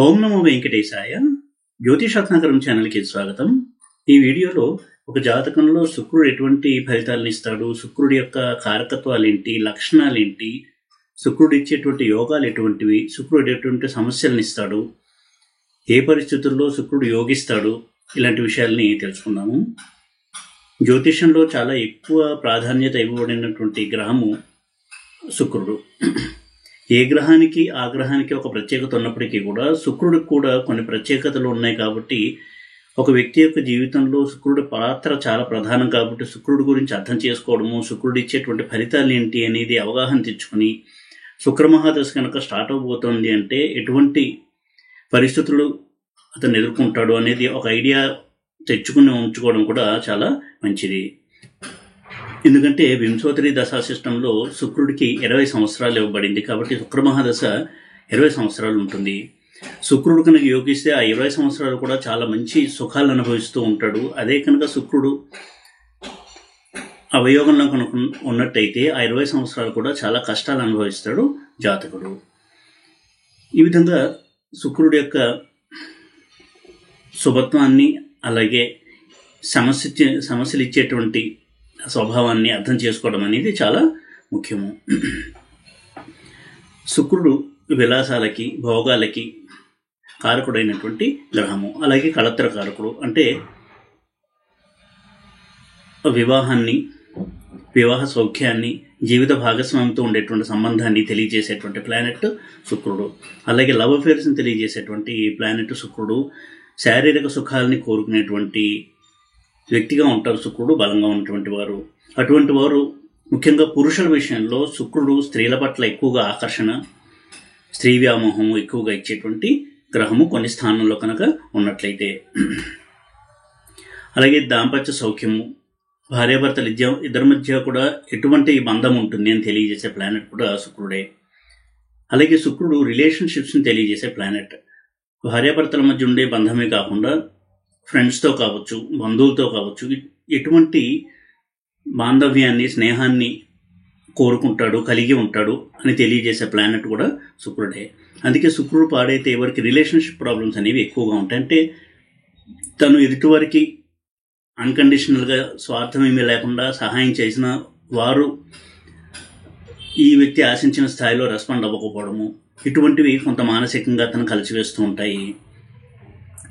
ఓం నమో వెంకటేశాయ. జ్యోతిషరత్నాకరం ఛానల్కి స్వాగతం. ఈ వీడియోలో ఒక జాతకంలో శుక్రుడు ఎటువంటి ఫలితాలను ఇస్తాడు, శుక్రుడి యొక్క కారకత్వాలేంటి, లక్షణాలేంటి, శుక్రుడు ఇచ్చేటువంటి యోగాలు ఎటువంటివి, శుక్రుడు ఎటువంటి సమస్యలను ఇస్తాడు, ఏ పరిస్థితుల్లో శుక్రుడు యోగిస్తాడు, ఇలాంటి విషయాల్ని తెలుసుకుందాము. జ్యోతిషంలో చాలా ఎక్కువ ప్రాధాన్యత ఇవ్వబడినటువంటి గ్రహము శుక్రుడు. ఏ గ్రహానికి ఆ గ్రహానికి ఒక ప్రత్యేకత ఉన్నప్పటికీ కూడా శుక్రుడికి కూడా కొన్ని ప్రత్యేకతలు ఉన్నాయి. కాబట్టి ఒక వ్యక్తి యొక్క జీవితంలో శుక్రుడి పాత్ర చాలా ప్రధానం. కాబట్టి శుక్రుడి గురించి అర్థం చేసుకోవడము, శుక్రుడు ఇచ్చేటువంటి ఫలితాలు ఏంటి అనేది అవగాహన తెచ్చుకుని, శుక్రమహాదశ కనుక స్టార్ట్ అవబోతోంది అంటే ఎటువంటి పరిస్థితులు అతను ఎదుర్కొంటాడు అనేది ఒక ఐడియా తెచ్చుకుని ఉంచుకోవడం కూడా చాలా మంచిది. ఎందుకంటే వింశోత్తరి దశా సిస్టంలో శుక్రుడికి 20 సంవత్సరాలు ఇవ్వబడింది. కాబట్టి శుక్రమహాదశ 20 సంవత్సరాలు ఉంటుంది. శుక్రుడు కనుక యోగిస్తే ఆ 20 సంవత్సరాలు కూడా చాలా మంచి సుఖాలు అనుభవిస్తూ ఉంటాడు. అదే కనుక శుక్రుడు అవయోగంలో కనుక ఉన్నట్టయితే ఆ 20 సంవత్సరాలు కూడా చాలా కష్టాలు అనుభవిస్తాడు జాతకుడు. ఈ విధంగా శుక్రుడి యొక్క శుభత్వాన్ని, అలాగే సమస్యలు ఇచ్చేటువంటి స్వభావాన్ని అర్థం చేసుకోవడం అనేది చాలా ముఖ్యము. శుక్రుడు విలాసాలకి, భోగాలకి కారకుడైనటువంటి గ్రహము. అలాగే కళత్ర కారకుడు, అంటే వివాహాన్ని, వివాహ సౌఖ్యాన్ని, జీవిత భాగస్వామితో ఉండేటువంటి సంబంధాన్ని తెలియజేసేటువంటి ప్లానెట్ శుక్రుడు. అలాగే లవ్ అఫేర్స్ని తెలియజేసేటువంటి ప్లానెట్ శుక్రుడు. శారీరక సుఖాలని కోరుకునేటువంటి వ్యక్తిగా ఉంటారు శుక్రుడు, బలంగా ఉన్నటువంటి వారు. అటువంటి వారు ముఖ్యంగా పురుషుల విషయంలో శుక్రుడు స్త్రీల పట్ల ఎక్కువగా ఆకర్షణ, స్త్రీ వ్యామోహము ఎక్కువగా ఇచ్చేటువంటి గ్రహము కొన్ని స్థానంలో కనుక ఉన్నట్లయితే. అలాగే దాంపత్య సౌఖ్యము, భార్యాభర్తల ఇద్దరి మధ్య కూడా ఎటువంటి బంధం ఉంటుంది అని తెలియజేసే ప్లానెట్ కూడా శుక్రుడే. అలాగే శుక్రుడు రిలేషన్షిప్స్ని తెలియజేసే ప్లానెట్. భార్యాభర్తల మధ్య ఉండే బంధమే కాకుండా ఫ్రెండ్స్తో కావచ్చు, బంధువులతో కావచ్చు, ఎటువంటి బాంధవ్యాన్ని, స్నేహాన్ని కోరుకుంటాడు, కలిగి ఉంటాడు అని తెలియజేసే ప్లానెట్ కూడా శుక్రుడే. అందుకే శుక్రుడు పాడైతే ఎవరికి రిలేషన్షిప్ ప్రాబ్లమ్స్ అనేవి ఎక్కువగా ఉంటాయి. అంటే తను ఎదుటివారికి అన్కండిషనల్గా స్వార్థమేమీ లేకుండా సహాయం చేసిన వారు ఈ వ్యక్తి ఆశించిన స్థాయిలో రెస్పాండ్ అవ్వకపోవడము, ఇటువంటివి కొంత మానసికంగా అతను కలిసివేస్తూ ఉంటాయి.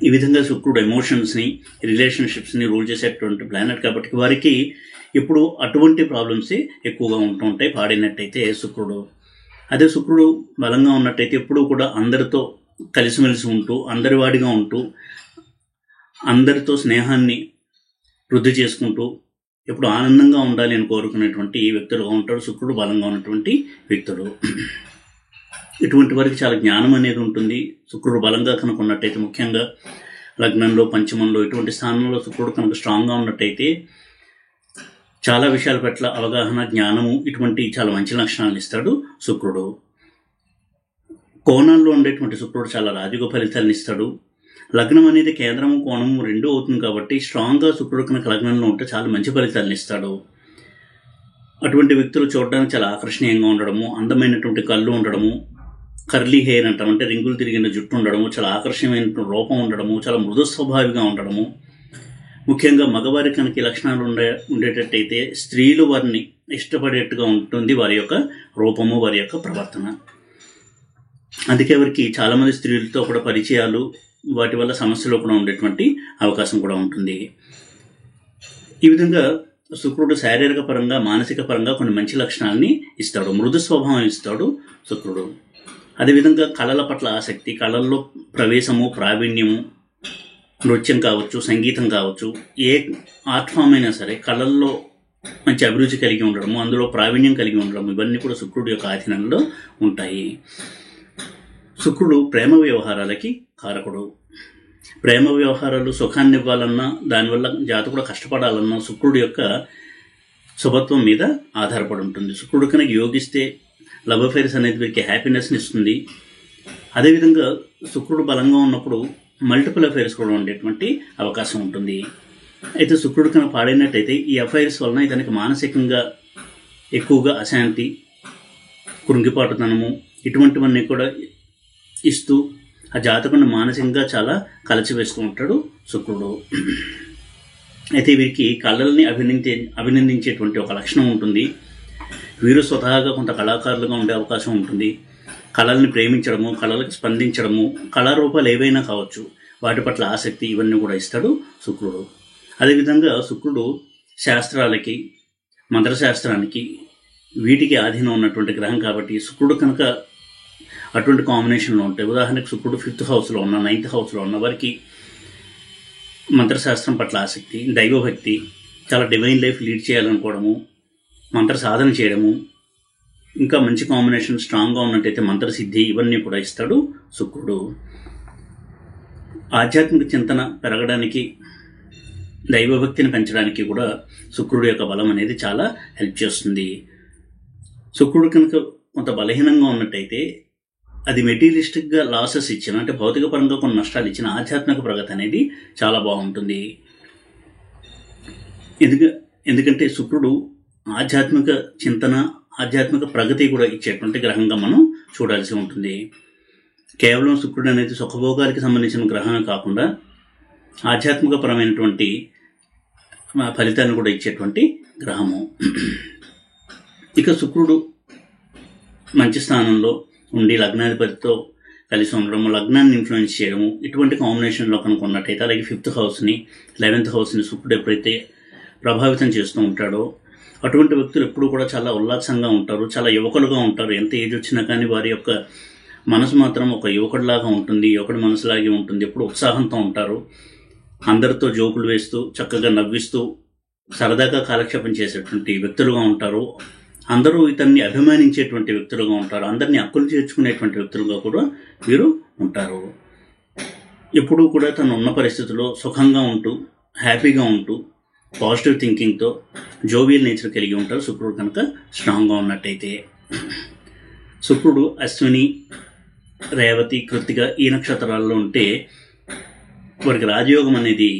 ఈ విధంగా శుక్రుడు ఎమోషన్స్ని, రిలేషన్షిప్స్ని రూల్ చేసేటువంటి ప్లానెట్. కాబట్టి వారికి ఇప్పుడు అటువంటి ప్రాబ్లమ్స్ ఎక్కువగా ఉంటూ ఉంటాయి పాడినట్టయితే శుక్రుడు. అదే శుక్రుడు బలంగా ఉన్నట్టయితే ఎప్పుడూ కూడా అందరితో కలిసిమెలిసి ఉంటూ, అందరివాడిగా ఉంటూ, అందరితో స్నేహాన్ని వృద్ధి చేసుకుంటూ, ఎప్పుడు ఆనందంగా ఉండాలి అని కోరుకునేటువంటి వ్యక్తులుగా ఉంటాడు శుక్రుడు, బలంగా ఉన్నటువంటి వ్యక్తులు. ఇటువంటి వారికి చాలా జ్ఞానం అనేది ఉంటుంది. శుక్రుడు బలంగా కనుక ఉన్నట్టయితే, ముఖ్యంగా లగ్నంలో, పంచమంలో, ఇటువంటి స్థానంలో శుక్రుడు కనుక స్ట్రాంగ్గా ఉన్నట్టయితే చాలా విషయాల పట్ల అవగాహన, జ్ఞానము, ఇటువంటి చాలా మంచి లక్షణాలను ఇస్తాడు శుక్రుడు. కోణాల్లో ఉండేటువంటి శుక్రుడు చాలా రాజయోగ ఫలితాలను ఇస్తాడు. లగ్నం అనేది కేంద్రము, కోణము రెండూ అవుతుంది. కాబట్టి స్ట్రాంగ్గా శుక్రుడు కనుక లగ్నంలో ఉంటే చాలా మంచి ఫలితాలను ఇస్తాడు. అటువంటి వ్యక్తులు చూడడానికి చాలా ఆకర్షణీయంగా ఉండడము, అందమైనటువంటి కళ్ళు ఉండడము, కర్లీ హెయిర్ అంటాం, అంటే రింగులు తిరిగిన జుట్టు ఉండడము, చాలా ఆకర్షణీయమైన రూపం ఉండడము, చాలా మృదు స్వభావిగా ఉండడము. ముఖ్యంగా మగవారి కనుక లక్షణాలు ఉండేటట్టయితే స్త్రీలు వారిని ఇష్టపడేట్టుగా ఉంటుంది వారి యొక్క రూపము, వారి యొక్క ప్రవర్తన. అందుకే వారికి చాలామంది స్త్రీలతో కూడా పరిచయాలు, వాటి వల్ల సమస్యలు కూడా ఉండేటువంటి అవకాశం కూడా ఉంటుంది. ఈ విధంగా శుక్రుడు శారీరక పరంగా, మానసిక పరంగా కొన్ని మంచి లక్షణాలని ఇస్తాడు. మృదు స్వభావం ఇస్తాడు శుక్రుడు. అదేవిధంగా కళల పట్ల ఆసక్తి, కళల్లో ప్రవేశము, ప్రావీణ్యము, నృత్యం కావచ్చు, సంగీతం కావచ్చు, ఏ ఆర్ట్ ఫామ్ అయినా సరే కళల్లో మంచి అభిరుచి కలిగి ఉండడము, అందులో ప్రావీణ్యం కలిగి ఉండడం, ఇవన్నీ కూడా శుక్రుడు యొక్క ఆధీనంలో ఉంటాయి. శుక్రుడు ప్రేమ వ్యవహారాలకి కారకుడు. ప్రేమ వ్యవహారాలు సుఖాన్ని ఇవ్వాలన్నా, దానివల్ల జాతకుడు కష్టపడాలన్నా శుక్రుడు యొక్క శుభత్వం మీద ఆధారపడి ఉంటుంది. శుక్రుడు కనుక యోగిస్తే లవ్ అఫైర్స్ అనేది వీరికి హ్యాపీనెస్ని ఇస్తుంది. అదేవిధంగా శుక్రుడు బలంగా ఉన్నప్పుడు మల్టిపుల్ అఫైర్స్ కూడా ఉండేటువంటి అవకాశం ఉంటుంది. అయితే శుక్రుడు కనుక పాడైనట్టయితే ఈ అఫైర్స్ వలన ఇతనికి మానసికంగా ఎక్కువగా అశాంతి, కృంగిపాటుతనము, ఇటువంటివన్నీ కూడా ఇస్తూ ఆ జాతకుని మానసికంగా చాలా కలచివేస్తూ ఉంటాడు శుక్రుడు. అయితే వీరికి కళల్ని అభినందించేటువంటి ఒక లక్షణం ఉంటుంది. వీరు స్వతహాగా కొంత కళాకారులుగా ఉండే అవకాశం ఉంటుంది. కళల్ని ప్రేమించడము, కళలకు స్పందించడము, కళారూపాలు ఏవైనా కావచ్చు, వాటి పట్ల ఆసక్తి, ఇవన్నీ కూడా ఇస్తాడు శుక్రుడు. అదేవిధంగా శుక్రుడు శాస్త్రాలకి, మంత్రశాస్త్రానికి, వీటికి ఆధీనం ఉన్నటువంటి గ్రహం కాబట్టి శుక్రుడు కనుక అటువంటి కాంబినేషన్లో ఉంటాయి. ఉదాహరణకు శుక్రుడు 5th హౌస్లో ఉన్న, 9th హౌస్లో ఉన్న వారికి మంత్రశాస్త్రం పట్ల ఆసక్తి, దైవభక్తి, చాలా డివైన్ లైఫ్ లీడ్ చేయాలనుకోవడము, మంత్ర సాధన చేయడము, ఇంకా మంచి కాంబినేషన్ స్ట్రాంగ్గా ఉన్నట్టయితే మంత్రసిద్ధి, ఇవన్నీ కూడా ఇస్తాడు శుక్రుడు. ఆధ్యాత్మిక చింతన పెరగడానికి, దైవభక్తిని పెంచడానికి కూడా శుక్రుడు యొక్క బలం అనేది చాలా హెల్ప్ చేస్తుంది. శుక్రుడు కనుక కొంత బలహీనంగా ఉన్నట్టయితే అది మెటీరియలిస్టిక్గా లాసెస్ ఇచ్చిన, అంటే భౌతిక పరంగా కొన్ని నష్టాలు ఇచ్చిన ఆధ్యాత్మిక ప్రగతి అనేది చాలా బాగుంటుంది. ఎందుకంటే శుక్రుడు ఆధ్యాత్మిక చింతన, ఆధ్యాత్మిక ప్రగతి కూడా ఇచ్చేటువంటి గ్రహంగా మనం చూడాల్సి ఉంటుంది. కేవలం శుక్రుడు అనేది సుఖభోగాలకి సంబంధించిన గ్రహమే కాకుండా ఆధ్యాత్మిక పరమైనటువంటి ఫలితాన్ని కూడా ఇచ్చేటువంటి గ్రహము. ఇక శుక్రుడు మంచి స్థానంలో ఉండి లగ్నాధిపతితో కలిసి ఉండడము, లగ్నాన్ని ఇన్ఫ్లుయెన్స్ చేయడము, ఇటువంటి కాంబినేషన్లో కనుక ఉన్నట్టయితే, అలాగే 5th హౌస్ని, 11th హౌస్ని శుక్రుడు ఎప్పుడైతే ప్రభావితం చేస్తూ ఉంటాడో అటువంటి వ్యక్తులు ఎప్పుడు కూడా చాలా ఉల్లాసంగా ఉంటారు, చాలా యువకులుగా ఉంటారు. ఎంత ఏజ్ వచ్చినా కానీ వారి యొక్క మనసు మాత్రం ఒక యువకుడిలాగా ఉంటుంది, యువకుడి మనసులాగే ఉంటుంది. ఎప్పుడు ఉత్సాహంతో ఉంటారు, అందరితో జోకులు వేస్తూ, చక్కగా నవ్విస్తూ, సరదాగా కాలక్షేపం చేసేటువంటి వ్యక్తులుగా ఉంటారు. అందరూ ఇతన్ని అభిమానించేటువంటి వ్యక్తులుగా ఉంటారు, అందరినీ హక్కులు చేర్చుకునేటువంటి వ్యక్తులుగా కూడా వీరు ఉంటారు. ఎప్పుడూ కూడా తను ఉన్న పరిస్థితుల్లో సుఖంగా ఉంటూ, హ్యాపీగా ఉంటూ, పాజిటివ్ థింకింగ్తో, జోవియల్ నేచర్ కలిగి ఉంటారు శుక్రుడు కనుక స్ట్రాంగ్గా ఉన్నట్టయితే. శుక్రుడు అశ్విని, రేవతి, కృత్తిక ఈ నక్షత్రాల్లో ఉంటే వారికి రాజయోగం అనేది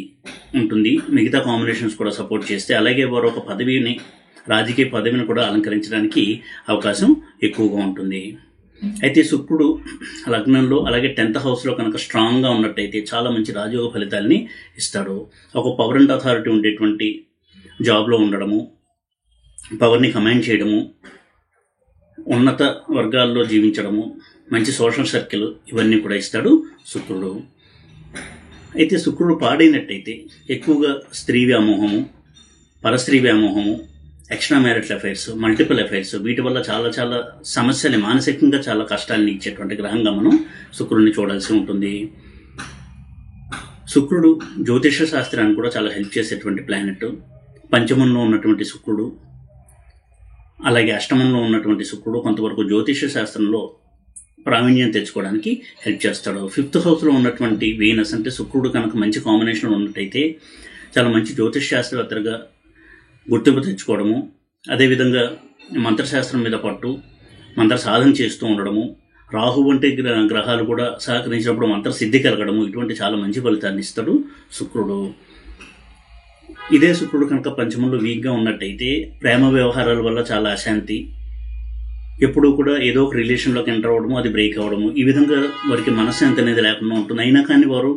ఉంటుంది. మిగతా కాంబినేషన్స్ కూడా సపోర్ట్ చేస్తే, అలాగే వారు ఒక పదవిని, రాజకీయ పదవిని కూడా అలంకరించడానికి అవకాశం ఎక్కువగా ఉంటుంది. అయితే శుక్రుడు లగ్నంలో అలాగే 10th హౌస్లో కనుక స్ట్రాంగ్గా ఉన్నట్టయితే చాలా మంచి రాజయోగ ఫలితాలని ఇస్తాడు. ఒక పవర్ అండ్ అథారిటీ ఉండేటువంటి జాబ్లో ఉండడము, పవర్ని కమాండ్ చేయడము, ఉన్నత వర్గాల్లో జీవించడము, మంచి సోషల్ సర్కిల్, ఇవన్నీ కూడా ఇస్తాడు శుక్రుడు. అయితే శుక్రుడు పాడైనట్టయితే ఎక్కువగా స్త్రీ వ్యామోహము, పరస్త్రీ వ్యామోహము, extra marital affairs, multiple affairs, వీటి వల్ల చాలా చాలా సమస్యలు, మానసికంగా చాలా కష్టాలను ఇచ్చేటువంటి గ్రహంగా మనం శుక్రుడిని చూడాల్సి ఉంటుంది. శుక్రుడు జ్యోతిష శాస్త్రాన్ని కూడా చాలా హెల్ప్ చేసేటువంటి ప్లానెట్. పంచమంలో ఉన్నటువంటి శుక్రుడు, అలాగే అష్టమంలో ఉన్నటువంటి శుక్రుడు కొంతవరకు జ్యోతిష శాస్త్రంలో ప్రావీణ్యం తెచ్చుకోవడానికి హెల్ప్ చేస్తాడు. 5th హౌస్లో ఉన్నటువంటి వీనస్, అంటే శుక్రుడు కనుక మంచి కాంబినేషన్ ఉన్నట్టయితే చాలా మంచి జ్యోతిష్ శాస్త్రవేత్తగా గుర్తింపు తెచ్చుకోవడము, అదేవిధంగా మంత్రశాస్త్రం మీద పట్టు, మంత్ర సాధన చేస్తూ ఉండడము, రాహు వంటి గ్రహాలు కూడా సహకరించినప్పుడు మంత్ర సిద్ధి కలగడము, ఇటువంటి చాలా మంచి ఫలితాన్ని ఇస్తాడు శుక్రుడు. ఇదే శుక్రుడు కనుక పంచమంలో వీక్గా ఉన్నట్టయితే ప్రేమ వ్యవహారాల వల్ల చాలా అశాంతి, ఎప్పుడూ కూడా ఏదో ఒక రిలేషన్లోకి ఎంటర్ అవ్వడము, అది బ్రేక్ అవ్వడము, ఈ విధంగా వారికి మనశ్శాంతి అనేది లేకుండా ఉంటుంది. అయినా కానీ వారు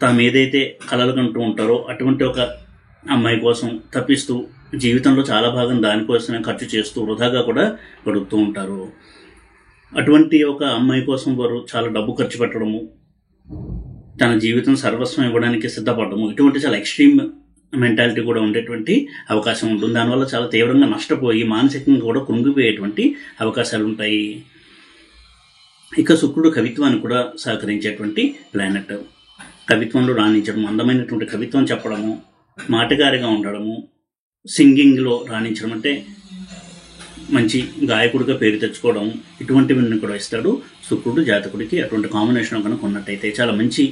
తాము ఏదైతే కలలు కంటూ ఉంటారో అటువంటి ఒక అమ్మాయి కోసం తప్పిస్తూ జీవితంలో చాలా భాగం దానికోసమే ఖర్చు చేస్తూ వృధాగా కూడా గడుపుతూ ఉంటారు. అటువంటి ఒక అమ్మాయి కోసం వారు చాలా డబ్బు ఖర్చు పెట్టడము, తన జీవితం సర్వస్వం ఇవ్వడానికి సిద్ధపడము, ఇటువంటి చాలా ఎక్స్ట్రీమ్ మెంటాలిటీ కూడా ఉండేటువంటి అవకాశం ఉంటుంది. దానివల్ల చాలా తీవ్రంగా నష్టపోయి మానసికంగా కూడా కృంగిపోయేటువంటి అవకాశాలు ఉంటాయి. ఇక శుక్రుడు కవిత్వాన్ని కూడా సహకరించేటువంటి ప్లానెట్. కవిత్వంలో రాణించడం, అందమైనటువంటి కవిత్వం చెప్పడము, మాటగారిగా ఉండడము, సింగింగ్లో రాణించడం, అంటే మంచి గాయకుడిగా పేరు తెచ్చుకోవడం, ఇటువంటివన్నీ కూడా ఇస్తాడు శుక్రుడు జాతకుడికి. అటువంటి కాంబినేషన్ కనుక ఉన్నట్టయితే చాలా మంచి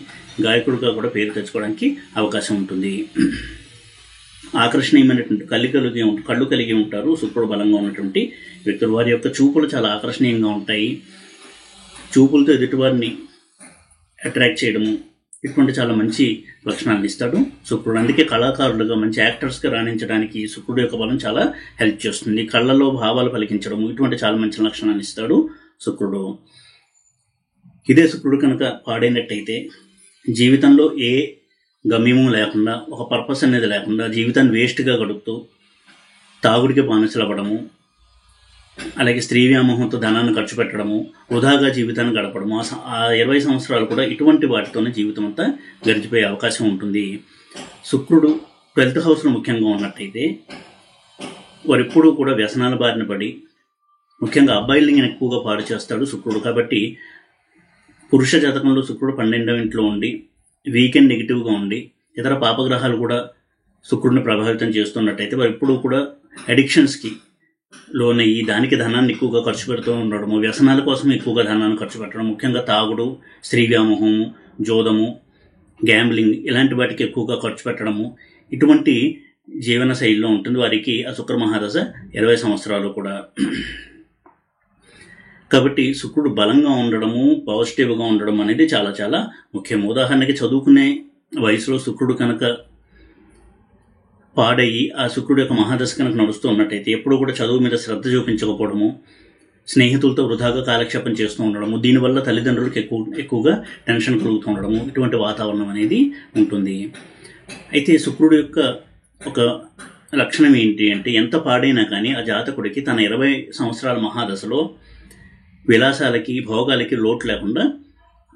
గాయకుడిగా కూడా పేరు తెచ్చుకోవడానికి అవకాశం ఉంటుంది. ఆకర్షణీయమైనటువంటి కళ్ళు కలిగి ఉంటారు శుక్రుడు బలంగా ఉన్నటువంటి వ్యక్తులు. వారి యొక్క చూపులు చాలా ఆకర్షణీయంగా ఉంటాయి. చూపులతో ఎదుటివారిని అట్రాక్ట్ చేయడము, ఇటువంటి చాలా మంచి లక్షణాలను ఇస్తాడు శుక్రుడు. అందుకే కళాకారులుగా, మంచి యాక్టర్స్గా రాణించడానికి శుక్రుడు యొక్క బలం చాలా హెల్ప్ చేస్తుంది. కళ్ళలో భావాలు పలికించడము, ఇటువంటి చాలా మంచి లక్షణాన్ని ఇస్తాడు శుక్రుడు. ఇదే శుక్రుడు కనుక పాడైనట్టయితే జీవితంలో ఏ గమ్యము లేకుండా, ఒక పర్పస్ అనేది లేకుండా జీవితాన్ని వేస్ట్గా గడుపుతూ తాగుడికి బానిసలవ్వడము, అలాగే స్త్రీ వ్యామోహంతో ధనాన్ని ఖర్చు పెట్టడము, వృధాగా జీవితాన్ని గడపడము, ఆ 20 సంవత్సరాలు కూడా ఇటువంటి వాటితోనే జీవితం అంతా గడిచిపోయే అవకాశం ఉంటుంది. శుక్రుడు 12th హౌస్లో ముఖ్యంగా ఉన్నట్టయితే వారెప్పుడూ కూడా వ్యసనాల బారిన పడి, ముఖ్యంగా అబ్బాయిల్ని ఎక్కువగా పాడు చేస్తాడు శుక్రుడు. కాబట్టి పురుష జాతకంలో శుక్రుడు 12వ ఇంట్లో ఉండి వీకెండ్ నెగిటివ్గా ఉండి ఇతర పాపగ్రహాలు కూడా శుక్రుడిని ప్రభావితం చేస్తున్నట్టయితే వారు ఎప్పుడూ కూడా అడిక్షన్స్కి లోనయ్యి దానికి ధనాన్ని ఎక్కువగా ఖర్చు పెడుతూ ఉండడము, వ్యసనాల కోసం ఎక్కువగా ధనాన్ని ఖర్చు పెట్టడం, ముఖ్యంగా తాగుడు, స్త్రీ వ్యామోహము, జోదము, గ్యాంబ్లింగ్ ఇలాంటి వాటికి ఎక్కువగా ఖర్చు పెట్టడము, ఇటువంటి జీవన శైలిలో ఉంటుంది వారికి ఆ శుక్ర మహాదశ 20 సంవత్సరాలు కూడా. కాబట్టి శుక్రుడు బలంగా ఉండడము, పాజిటివ్గా ఉండడం అనేది చాలా చాలా ముఖ్యం. ఉదాహరణకి చదువుకునే వయసులో శుక్రుడు కనుక పాడయి ఆ శుక్రుడు యొక్క మహాదశ కనుక నడుస్తూ ఉన్నట్టయితే ఎప్పుడూ కూడా చదువు మీద శ్రద్ధ చూపించకపోవడము, స్నేహితులతో వృధాగా కాలక్షేపం చేస్తూ ఉండడము, దీనివల్ల తల్లిదండ్రులకు ఎక్కువగా టెన్షన్ కలుగుతూ ఉండడము, ఇటువంటి వాతావరణం అనేది ఉంటుంది. అయితే శుక్రుడు యొక్క ఒక లక్షణం ఏంటి అంటే, ఎంత పాడైనా కానీ ఆ జాతకుడికి తన 20 సంవత్సరాల మహాదశలో విలాసాలకి భోగాలకి లోటు లేకుండా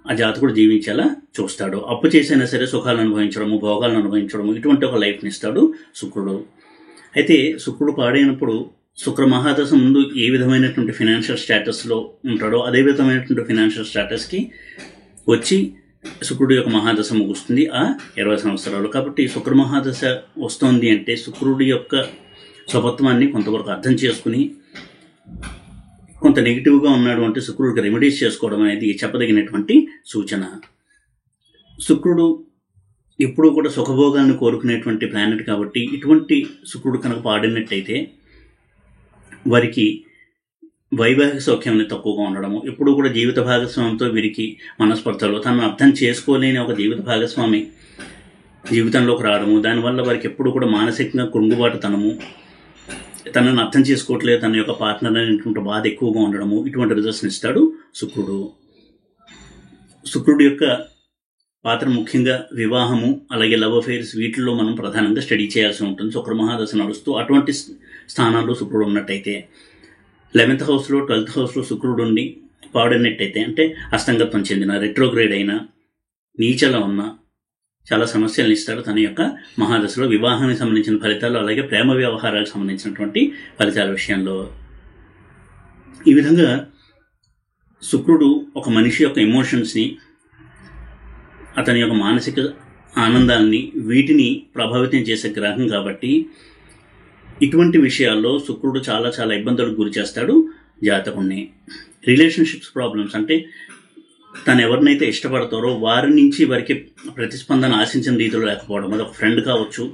ఆ జాతకుడు జీవించేలా చూస్తాడు. అప్పు చేసైనా సరే సుఖాలను అనుభవించడము, భోగాలను అనుభవించడము, ఇటువంటి ఒక లైఫ్ని ఇస్తాడు శుక్రుడు. అయితే శుక్రుడు పాడైనప్పుడు శుక్ర మహాదశ ముందు ఏ విధమైనటువంటి ఫినాన్షియల్ స్టేటస్లో ఉంటాడో అదే విధమైనటువంటి ఫినాన్షియల్ స్టేటస్కి వచ్చి శుక్రుడు యొక్క మహాదశ ముగుస్తుంది ఆ 20 సంవత్సరాలు. కాబట్టి శుక్ర మహాదశ వస్తోంది అంటే శుక్రుడి యొక్క స్వభత్వాన్ని కొంతవరకు అర్థం చేసుకుని కొంత నెగిటివ్గా ఉన్నాడు అంటే శుక్రుడికి రెమెడీస్ చేసుకోవడం అనేది చెప్పదగినటువంటి సూచన. శుక్రుడు ఎప్పుడూ కూడా సుఖభోగాలను కోరుకునేటువంటి ప్లానెట్ కాబట్టి ఇటువంటి శుక్రుడు కనుక పాడినట్టయితే వారికి వైవాహిక సౌఖ్యం అనేది తక్కువగా ఉండడము, ఎప్పుడూ కూడా జీవిత భాగస్వామితో వీరికి మనస్పర్ధలు, తనను అర్థం చేసుకోలేని ఒక జీవిత భాగస్వామి జీవితంలోకి రావడము, దానివల్ల వారికి ఎప్పుడు కూడా మానసికంగా కృంగుబాటుతనము, తనను అర్థం చేసుకోవట్లేదు తన యొక్క పార్ట్నర్ అనేటువంటి బాధ ఎక్కువగా ఉండడము, ఇటువంటి రిజల్ట్స్ని ఇస్తాడు శుక్రుడు. శుక్రుడు యొక్క పాత్ర ముఖ్యంగా వివాహము, అలాగే లవ్ అఫైర్స్, వీటిల్లో మనం ప్రధానంగా స్టడీ చేయాల్సి ఉంటుంది శుక్ర మహాదశ నడుస్తూ. అటువంటి స్థానాల్లో శుక్రుడు ఉన్నట్టయితే 11th హౌస్లో 12th హౌస్లో శుక్రుడు ఉండి పాడైనట్టయితే, అంటే అస్తంగత్వం చెందిన, రెట్రోగ్రేడ్ అయినా, నీచలో ఉన్న చాలా సమస్యలను ఇస్తాడు తన యొక్క మహాదశలో. వివాహానికి సంబంధించిన ఫలితాలు, అలాగే ప్రేమ వ్యవహారాలకు సంబంధించినటువంటి ఫలితాల విషయంలో. ఈ విధంగా శుక్రుడు ఒక మనిషి యొక్క ఎమోషన్స్ని, అతని యొక్క మానసిక ఆనందాన్ని, వీటిని ప్రభావితం చేసే గ్రహం కాబట్టి ఇటువంటి విషయాల్లో శుక్రుడు చాలా చాలా ఇబ్బందులకు గురి చేస్తాడు జాతకుడిని. రిలేషన్షిప్స్ ప్రాబ్లమ్స్ అంటే తను ఎవరినైతే ఇష్టపడతారో వారి నుంచి వారికి ప్రతిస్పందన ఆశించిన రీతిలో లేకపోవడం, అది ఒక ఫ్రెండ్ కావచ్చు,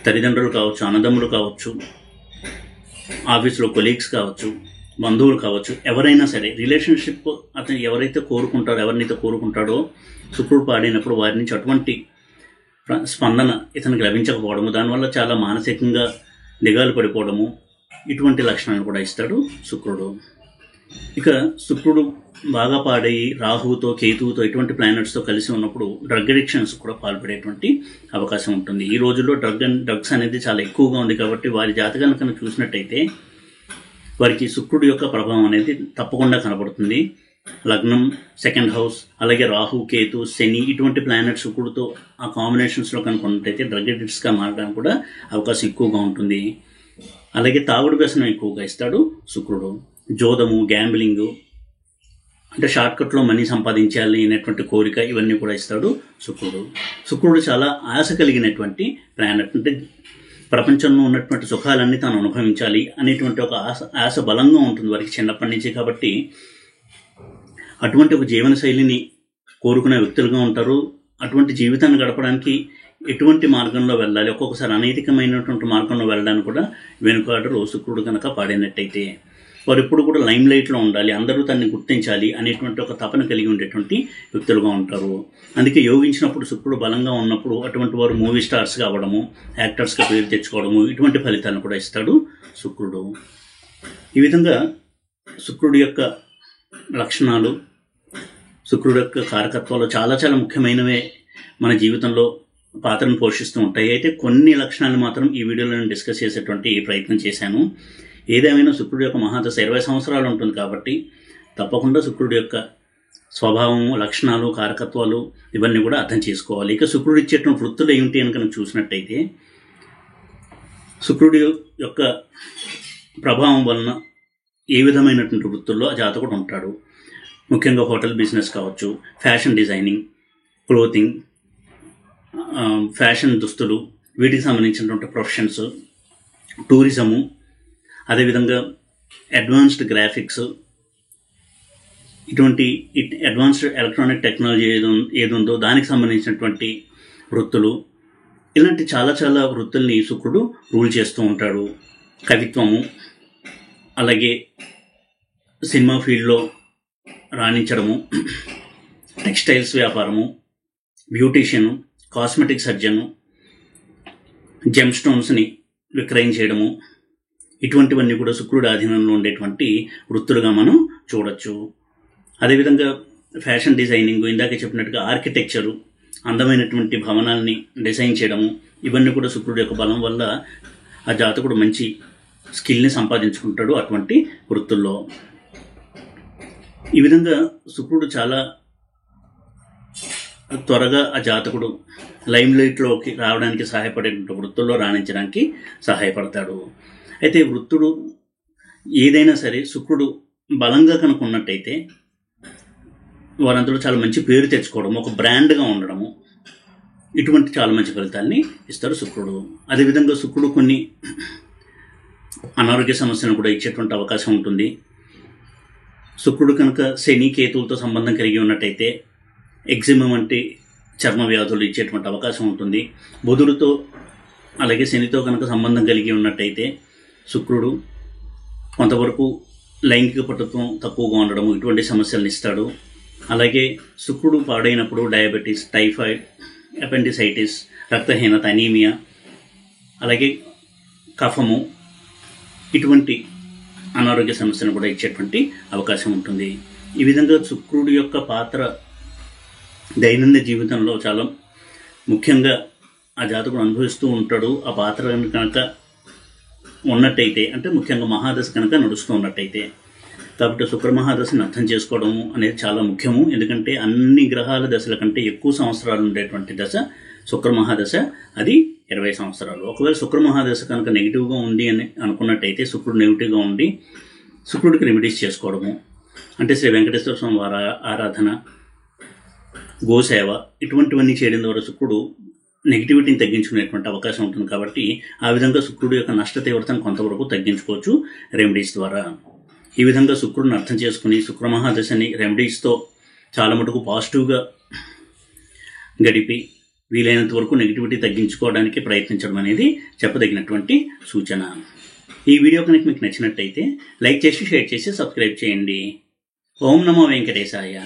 తల్లిదండ్రులు కావచ్చు, అన్నదమ్ములు కావచ్చు, ఆఫీసులో కొలీగ్స్ కావచ్చు, బంధువులు కావచ్చు, ఎవరైనా సరే రిలేషన్షిప్ అతను ఎవరినైతే కోరుకుంటాడో శుక్రుడు పాడైనప్పుడు వారి నుంచి అటువంటి స్పందన ఇతనికి లభించకపోవడము, దానివల్ల చాలా మానసికంగా దిగాలు పడిపోవడము, ఇటువంటి లక్షణాలు కూడా ఇస్తాడు శుక్రుడు. ఇక శుక్రుడు బాగా పాడయి రాహువుతో, కేతువుతో, ఇటువంటి ప్లానెట్స్తో కలిసి ఉన్నప్పుడు డ్రగ్ అడిక్షన్స్ కూడా పాల్పడేటువంటి అవకాశం ఉంటుంది. ఈ రోజుల్లో డ్రగ్స్ అనేది చాలా ఎక్కువగా ఉంది కాబట్టి వారి జాతకాన్ని కనుక చూసినట్టయితే వారికి శుక్రుడు యొక్క ప్రభావం అనేది తప్పకుండా కనబడుతుంది. లగ్నం, 2nd హౌస్, అలాగే రాహు, కేతు, శని, ఇటువంటి ప్లానెట్స్ శుక్రుడితో ఆ కాంబినేషన్స్లో కనుక ఉన్నట్టయితే డ్రగ్ అడిక్ట్స్గా మారడానికి కూడా అవకాశం ఎక్కువగా ఉంటుంది. అలాగే తాగుడు వ్యసనం ఎక్కువగా ఇస్తాడు శుక్రుడు. జోదము, గ్యాంబ్లింగు, అంటే షార్ట్కట్లో మనీ సంపాదించాలి అనేటువంటి కోరిక, ఇవన్నీ కూడా ఇస్తాడు శుక్రుడు. శుక్రుడు చాలా ఆశ కలిగినటువంటి ప్లానెట్. అంటే ప్రపంచంలో ఉన్నటువంటి సుఖాలన్నీ తాను అనుభవించాలి అనేటువంటి ఒక ఆశ బలంగా ఉంటుంది వారికి చిన్నప్పటి నుంచి. కాబట్టి అటువంటి ఒక జీవన శైలిని కోరుకునే వ్యక్తులుగా ఉంటారు. అటువంటి జీవితాన్ని గడపడానికి ఎటువంటి మార్గంలో వెళ్ళాలి, ఒక్కొక్కసారి అనైతికమైనటువంటి మార్గంలో వెళ్ళడానికి కూడా వెనుకాడరు శుక్రుడు కనుక పాడైనట్టయితే. వారు ఎప్పుడు కూడా లైమ్ లైట్లో ఉండాలి, అందరూ తనని గుర్తించాలి అనేటువంటి ఒక తపన కలిగి ఉండేటువంటి వ్యక్తులుగా ఉంటారు. అందుకే యోగించినప్పుడు శుక్రుడు బలంగా ఉన్నప్పుడు అటువంటి వారు మూవీ స్టార్స్గా అవ్వడము, యాక్టర్స్గా పేరు తెచ్చుకోవడము, ఇటువంటి ఫలితాలను కూడా ఇస్తాడు శుక్రుడు. ఈ విధంగా శుక్రుడి యొక్క లక్షణాలు శుక్రుడు యొక్క కారకత్వాలు చాలా చాలా ముఖ్యమైనవే మన జీవితంలో పాత్రను పోషిస్తూ ఉంటాయి. అయితే కొన్ని లక్షణాలు మాత్రం ఈ వీడియోలో నేను డిస్కస్ చేసేటువంటి ప్రయత్నం చేశాను. ఏదేమైనా శుక్రుడు యొక్క మహాదశ 20 సంవత్సరాలు ఉంటుంది కాబట్టి తప్పకుండా శుక్రుడు యొక్క స్వభావం, లక్షణాలు, కారకత్వాలు ఇవన్నీ కూడా అర్థం చేసుకోవాలి. ఇక శుక్రుడు ఇచ్చేటువంటి వృత్తులు ఏమిటి అని కనుక చూసినట్టయితే శుక్రుడి యొక్క ప్రభావం వలన ఏ విధమైనటువంటి వృత్తుల్లో ఆ జాతకుడు ఉంటాడు. ముఖ్యంగా హోటల్ బిజినెస్ కావచ్చు, ఫ్యాషన్ డిజైనింగ్, క్లోతింగ్, ఫ్యాషన్ దుస్తులు, వీటికి సంబంధించినటువంటి ప్రొఫెషన్స్, టూరిజము, అదేవిధంగా అడ్వాన్స్డ్ గ్రాఫిక్స్, ఇటువంటి అడ్వాన్స్డ్ ఎలక్ట్రానిక్ టెక్నాలజీ ఏది ఉందో దానికి సంబంధించినటువంటి వృత్తులు, ఇలాంటి చాలా చాలా వృత్తుల్ని శుక్రుడు రూల్ చేస్తూ ఉంటాడు. కవిత్వము, అలాగే సినిమా ఫీల్డ్లో రాణించడము, టెక్స్టైల్స్ వ్యాపారము, బ్యూటీషియను, కాస్మెటిక్ సర్జను, జెమ్ స్టోన్స్ని విక్రయం చేయడము, ఇటువంటివన్నీ కూడా శుక్రుడి ఆధీనంలో ఉండేటువంటి వృత్తులుగా మనం చూడొచ్చు. అదేవిధంగా ఫ్యాషన్ డిజైనింగ్, ఇందాక చెప్పినట్టుగా ఆర్కిటెక్చరు, అందమైనటువంటి భవనాల్ని డిజైన్ చేయడము, ఇవన్నీ కూడా శుక్రుడి యొక్క బలం వల్ల ఆ జాతకుడు మంచి స్కిల్ని సంపాదించుకుంటాడు అటువంటి వృత్తుల్లో. ఈ విధంగా శుక్రుడు చాలా త్వరగా ఆ జాతకుడు లైమ్ లైట్లోకి రావడానికి సహాయపడే వృత్తుల్లో రాణించడానికి సహాయపడతాడు. అయితే వృత్తుడు ఏదైనా సరే శుక్రుడు బలంగా కనుక ఉన్నట్టయితే వారందరూ చాలా మంచి పేరు తెచ్చుకోవడం, ఒక బ్రాండ్గా ఉండడము, ఇటువంటి చాలా మంచి ఫలితాలని ఇస్తాడు శుక్రుడు. అదేవిధంగా శుక్రుడు కొన్ని అనారోగ్య సమస్యలను కూడా ఇచ్చేటువంటి అవకాశం ఉంటుంది. శుక్రుడు కనుక శని కేతువులతో సంబంధం కలిగి ఉన్నట్టయితే ఎగ్జిమా వంటి చర్మ వ్యాధులు ఇచ్చేటువంటి అవకాశం ఉంటుంది. బుధుడితో అలాగే శనితో కనుక సంబంధం కలిగి ఉన్నట్టయితే శుక్రుడు కొంతవరకు లైంగిక పటుత్వం తక్కువగా ఉండడము, ఇటువంటి సమస్యలను ఇస్తాడు. అలాగే శుక్రుడు పాడైనప్పుడు డయాబెటీస్, టైఫాయిడ్, అపెండిసైటిస్, రక్తహీనత, అనీమియా, అలాగే కఫము, ఇటువంటి అనారోగ్య సమస్యను కూడా ఇచ్చేటువంటి అవకాశం ఉంటుంది. ఈ విధంగా శుక్రుడి యొక్క పాత్ర దైనందిన జీవితంలో చాలా ముఖ్యంగా ఆ జాతకుడు అనుభవిస్తూ ఉంటాడు. ఆ పాత్ర కనుక ఉన్నట్టయితే, అంటే ముఖ్యంగా మహాదశ కనుక నడుస్తూ ఉన్నట్టయితే. కాబట్టి శుక్ర మహాదశని అర్థం చేసుకోవడము అనేది చాలా ముఖ్యము. ఎందుకంటే అన్ని గ్రహాల దశల కంటే ఎక్కువ సంవత్సరాలు ఉండేటువంటి దశ శుక్ర మహాదశ, అది 20 సంవత్సరాలు. ఒకవేళ శుక్ర మహాదశ కనుక నెగిటివ్గా ఉంది అని అనుకున్నట్టయితే, శుక్రుడు నెగిటివ్గా ఉండి శుక్రుడికి రెమెడీస్ చేసుకోవడము, అంటే శ్రీ వెంకటేశ్వర స్వామి వారి ఆరాధన, గోసేవ, ఇటువంటివన్నీ చేయడం ద్వారా శుక్రుడు నెగిటివిటీని తగ్గించుకునేటువంటి అవకాశం ఉంటుంది. కాబట్టి ఆ విధంగా శుక్రుడు యొక్క నష్ట తీవ్రతను కొంతవరకు తగ్గించుకోవచ్చు రెమెడీస్ ద్వారా. ఈ విధంగా శుక్రుడిని అర్థం చేసుకుని శుక్ర మహాదశని రెమెడీస్తో చాలా మటుకు పాజిటివ్గా గడిపి వీలైనంత వరకు నెగిటివిటీ తగ్గించుకోవడానికి ప్రయత్నించడం అనేది చెప్పదగినటువంటి సూచన. ఈ వీడియో కనుక మీకు నచ్చినట్టయితే లైక్ చేసి, షేర్ చేసి, సబ్స్క్రైబ్ చేయండి. ఓం నమో వెంకటేశాయ.